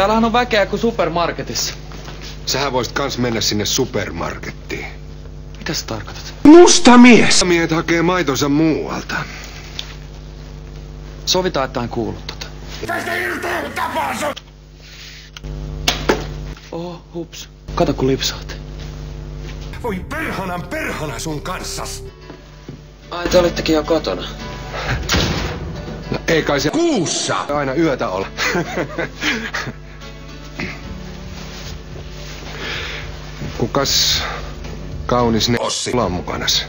Täällähän on väkeä kuin supermarketissa. Sähän voisit kans mennä sinne supermarkettiin. Mitä sä tarkoitat? Musta mies! Miehet hakee maitonsa muualta. Sovitaan, että hän kuullut tota. Oho, hups. Kato kun lipsaat. Voi perhana sun kanssas! Ai, te olittekin jo kotona. No ei kai se kuussa aina yötä olla. Kukas kaunis ne Ossi on mukanas?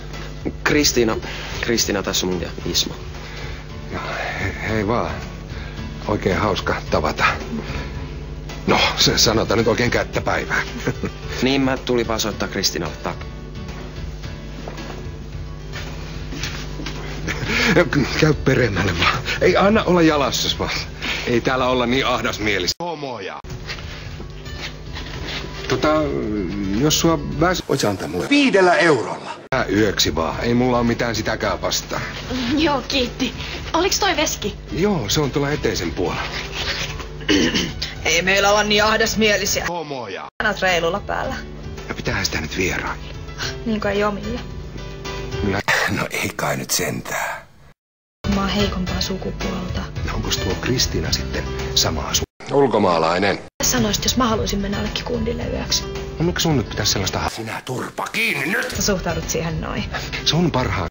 Kristiina tässä mun ja Ismo. No, hei vaan. Oikein hauska tavata. No, se sanotaan nyt oikein kättäpäivää. Niin mä tulin vaan soittaa Kristiinalle Käy peremmälle vaan. Ei anna olla jalassas vaan. Ei täällä olla niin ahdasmielistä. Homoja. Jos sua väs... Voit sä antaa mulle 5 eurolla? Yöksi vaan. Ei mulla oo mitään sitäkään vastaan. Joo, kiitti. Oliks toi veski? Joo, se on tuolla eteisen puolella. Ei meillä olla niin ahdasmielisiä. Homoja. Annat reilulla päällä. No pitäähän sitä nyt vierailla. Niin kuin ei omille. No ei kai nyt sentään. Mä oon heikompaa sukupuolta. Onkos tuo Kristiina sitten samaa ulkomaalainen? Sanoisit, jos mä haluaisin mennä jollekin kundille yöksi. No miksi sun nyt pitäisi sellaista... Sinä turpa kiinni nyt! Sä suhtaudut siihen noin. Sun parhaan